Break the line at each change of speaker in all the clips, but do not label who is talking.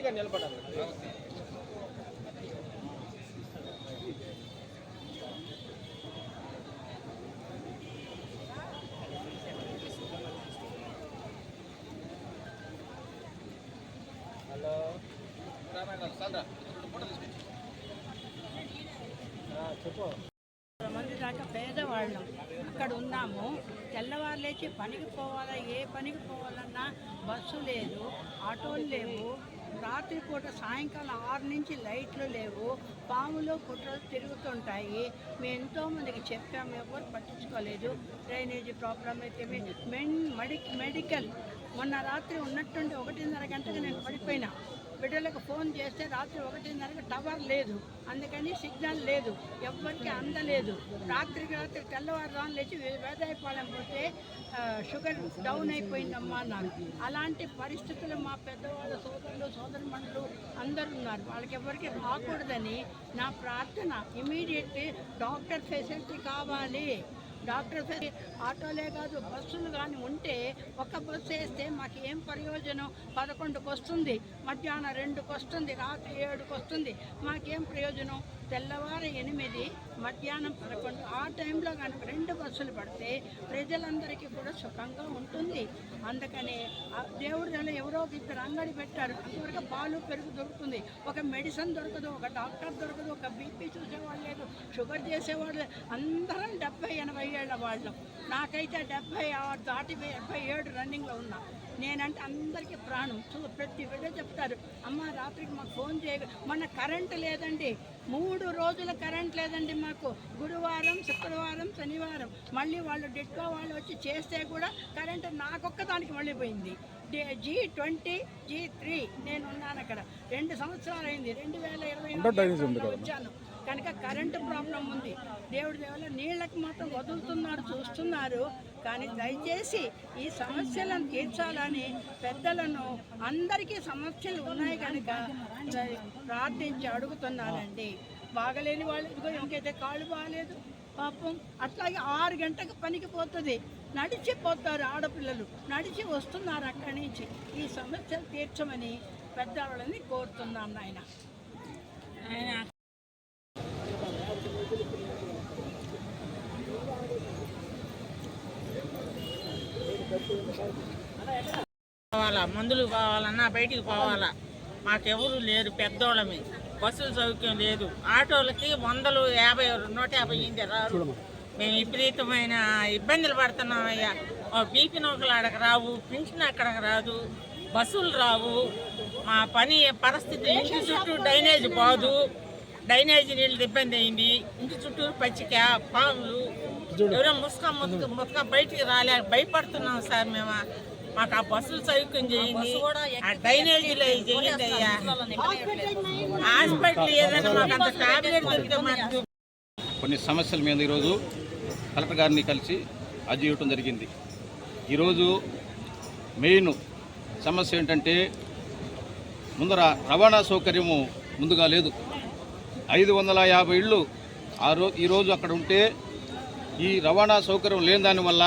గట్టిగా నిలబడాలి. హలో చెప్పు.
మంది దాకా పేదవాళ్ళం అక్కడ ఉన్నాము. తెల్లవారు లేచి పనికి పోవాలా, ఏ పనికి పోవాలన్నా బస్సు లేదు, ఆటోలు లేవు. రాత్రిపూట సాయంకాలం 6 నుంచి లైట్లు లేవు, పాములు కుట్రలు తిరుగుతుంటాయి. మేము ఎంతోమందికి చెప్పాము, ఎవరు పట్టించుకోలేదు. డ్రైనేజీ ప్రాబ్లం అయితే మెడికల్ మొన్న రాత్రి ఉన్నట్టుండి 1:30 గంటలకు నేను పడిపోయినా. బిడ్డలకు ఫోన్ చేస్తే రాత్రి 1:30కి టవర్ లేదు, అందుకని సిగ్నల్ లేదు, ఎవ్వరికి అందలేదు. రాత్రికి తెల్లవారుజాము లేచి వేదాయపాలెం పోతే షుగర్ డౌన్ అయిపోయిందమ్మా అన్నారు. అలాంటి పరిస్థితులు మా పెద్దవాళ్ళ సోదరులు సోదరుమణులు అందరూ ఉన్నారు. వాళ్ళకి ఎవరికి రాకూడదని నా ప్రార్థన. ఇమీడియట్లీ డాక్టర్ ఫెసిలిటీ కావాలి. డాక్టర్ ఆటోలే కాదు, బస్సులు కానీ ఉంటే ఒక బస్సు వేస్తే మాకు ఏం ప్రయోజనం? 11కి వస్తుంది, మధ్యాహ్నం 2కి వస్తుంది, రాత్రి 7కి వస్తుంది. మాకేం ప్రయోజనం? తెల్లవారు 8, మధ్యాహ్నం 11 ఆ టైంలో కనుక 2 బస్సులు పడితే ప్రజలందరికీ కూడా సుఖంగా ఉంటుంది. అందుకని దేవుడి నెల ఎవరో ఒక 2 అంగడి పెట్టారు. అంతవరకు పాలు పెరుగు దొరుకుతుంది, ఒక మెడిసిన్ దొరకదు, ఒక డాక్టర్ దొరకదు, ఒక బీపీ చూసేవాళ్ళు లేదు, షుగర్ చేసేవాళ్ళు. అందరం 70-80 ఏళ్ళ వాళ్ళం. నాకైతే 76 దాటి 77 రన్నింగ్లో ఉన్నా. నేనంటే అందరికీ ప్రాణం. ప్రతి వీడియో చెప్తారు, అమ్మ రాత్రికి మాకు ఫోన్ మొన్న కరెంటు లేదండి, 3 రోజుల కరెంట్ లేదండి మాకు. గురువారం, శుక్రవారం, శనివారం మళ్ళీ వాళ్ళు డిట్కో వాళ్ళు వచ్చి చేస్తే కూడా కరెంటు నాకొక్కదానికి మళ్ళీ పోయింది. G20, G3 నేను ఉన్నాను అక్కడ. 2 సంవత్సరాలు అయింది. 2020 వచ్చాను కనుక కరెంటు ప్రాబ్లం ఉంది. దేవుడి దేవుళ్ళ నీళ్ళకి మాత్రం వదులుతున్నారు, చూస్తున్నారు. కానీ దయచేసి ఈ సమస్యలను తీర్చాలని పెద్దలను, అందరికీ సమస్యలు ఉన్నాయి కనుక ప్రార్థించి అడుగుతున్నానండి. బాగలేని వాళ్ళు ఇదిగో ఇంకైతే కాళ్ళు బాగాలేదు పాపం. అట్లాగే 6 గంటలకు పనికి పోతుంది, నడిచిపోతారు ఆడపిల్లలు, నడిచి వస్తున్నారు అక్కడి నుంచి. ఈ సమస్యలు తీర్చమని పెద్దవాళ్ళని కోరుతున్నాను నాయన.
కావాలా, మందులు కావాలన్నా బయటికి పోవాలా, మాకెవరు లేరు, పెద్దోళ్ళమే. బస్సుల సౌకర్యం లేదు, ఆటోలకి 100, 50, 150 రారు. మేము విపరీతమైన ఇబ్బందులు పడుతున్నామయ్యా. బీపీ నౌకలు అక్కడికి రావు, పింఛన్ అక్కడికి రాదు, బస్సులు రావు. మా పని పరిస్థితి, ఇంటి చుట్టూ డ్రైనేజ్ బాదు, డ్రైనేజీ నీళ్ళు ఇబ్బంది అయింది. ఇంటి చుట్టూ పచ్చిక, పాములు, ఎవరో ముసుక బయటికి రాలేక భయపడుతున్నాం సార్ మేము. మాకు ఆ బస్సులు సౌకర్యం చేయండి, ఆ డ్రైనేజీలో చేయండి అయ్యా. హాస్పిటల్ ఏదైనా మాకు అంత టాబ్లెట్ దొరికితే మాకు.
కొన్ని సమస్యల మీద ఈరోజు కలెక్టర్ గారిని కలిసి అర్జీ ఇవ్వటం జరిగింది. ఈరోజు మెయిన్ సమస్య ఏంటంటే ముందర రవాణా సౌకర్యము ముందుగా లేదు. 550 ఇళ్ళు ఈరోజు అక్కడ ఉంటే ఈ రవాణా సౌకర్యం లేని దానివల్ల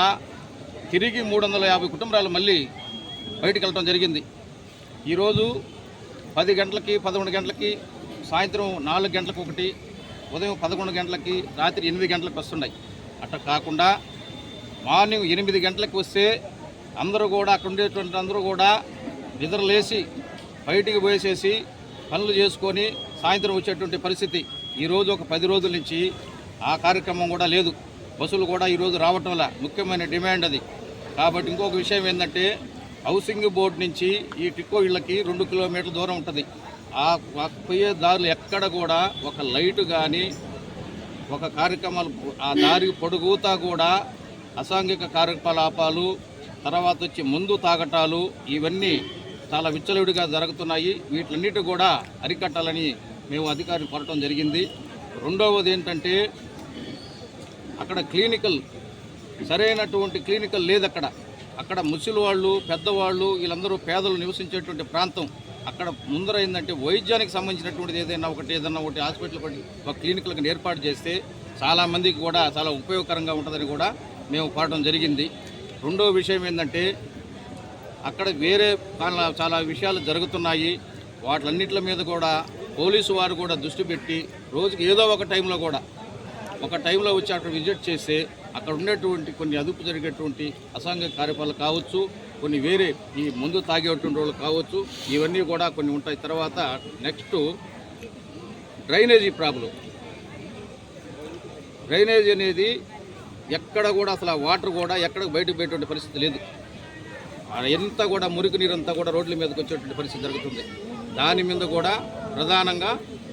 తిరిగి 350 కుటుంబాలు మళ్ళీ బయటికి వెళ్ళటం జరిగింది. ఈరోజు 10 గంటలకి, 11 గంటలకి, సాయంత్రం 4 గంటలకు ఒకటి, ఉదయం 11 గంటలకి, రాత్రి 8 గంటలకు వస్తున్నాయి. అట్లా కాకుండా మార్నింగ్ 8 గంటలకు వస్తే అందరూ కూడా అక్కడ ఉండేటువంటి అందరూ కూడా నిద్రలేసి బయటికి పోసేసి పనులు చేసుకొని సాయంత్రం వచ్చేటువంటి పరిస్థితి. ఈరోజు ఒక 10 రోజుల నుంచి ఆ కార్యక్రమం కూడా లేదు. బస్సులు కూడా ఈరోజు రావటం వల్ల ముఖ్యమైన డిమాండ్ అది. కాబట్టి ఇంకొక విషయం ఏంటంటే హౌసింగ్ బోర్డు నుంచి ఈ టిక్కో ఇళ్ళకి 2 కిలోమీటర్ల దూరం ఉంటుంది. ఆ పోయే దారులు ఎక్కడ కూడా ఒక లైటు కానీ ఒక కార్యక్రమాలు, ఆ దారి పొడుగుతా కూడా అసాంఘిక కార్యకలాపాలు, తర్వాత వచ్చి మందు తాగటాలు, ఇవన్నీ చాలా విచ్చలవిడిగా జరుగుతున్నాయి. వీటిలన్నిటి కూడా అరికట్టాలని మేము అధికారులు కోరటం జరిగింది. రెండవది ఏంటంటే అక్కడ సరైనటువంటి క్లినికల్ లేదు. అక్కడ ముసలి వాళ్ళు, పెద్దవాళ్ళు, వీళ్ళందరూ పేదలు నివసించేటువంటి ప్రాంతం. అక్కడ ముందర ఏంటంటే వైద్యానికి సంబంధించినటువంటిది ఏదైనా ఒకటి హాస్పిటల్ ఒక క్లినిక్లకు ఏర్పాటు చేస్తే చాలామందికి కూడా చాలా ఉపయోగకరంగా ఉంటుందని కూడా మేము కోరడం జరిగింది. రెండో విషయం ఏంటంటే అక్కడ వేరే చాలా విషయాలు జరుగుతున్నాయి. వాటిలన్నిటి మీద కూడా పోలీసు వారు కూడా దృష్టి పెట్టి రోజుకి ఏదో ఒక టైంలో కూడా వచ్చి అక్కడ విజిట్ చేస్తే అక్కడ ఉండేటువంటి కొన్ని అదుపు జరిగేటువంటి అసాంఘిక కార్యకలాపాలు కావచ్చు, కొన్ని వేరే ఈ మందు తాగేటువంటి వాళ్ళు కావచ్చు, ఇవన్నీ కూడా కొన్ని ఉంటాయి. తర్వాత నెక్స్ట్ డ్రైనేజీ ప్రాబ్లం. డ్రైనేజీ అనేది ఎక్కడ కూడా అసలు వాటర్ కూడా ఎక్కడ బయటకు పోయేటువంటి పరిస్థితి లేదు. ఎంత కూడా మురికి నీరంతా కూడా రోడ్ల మీదకి వచ్చేటువంటి పరిస్థితి జరుగుతుంది. దాని మీద కూడా ప్రధానంగా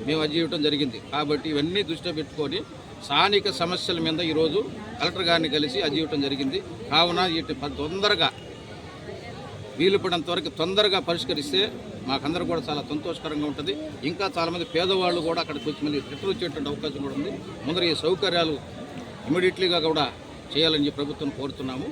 మేము అర్జీ ఇవ్వడం జరిగింది. కాబట్టి ఇవన్నీ దృష్టిలో పెట్టుకొని స్థానిక సమస్యల మీద ఈరోజు కలెక్టర్ గారిని కలిసి అర్జీ ఇవ్వడం జరిగింది. కావున వీటి తొందరగా వీలుపడినంత వరకు తొందరగా పరిష్కరిస్తే మాకందరూ కూడా చాలా సంతోషకరంగా ఉంటుంది. ఇంకా చాలామంది పేదవాళ్ళు కూడా అక్కడికి వచ్చి మళ్ళీ రిటర్న్ వచ్చేటువంటి అవకాశం కూడా ఉంది. ముందర ఈ సౌకర్యాలు ఇమీడియట్లీగా కూడా చేయాలని ప్రభుత్వం కోరుతున్నాము.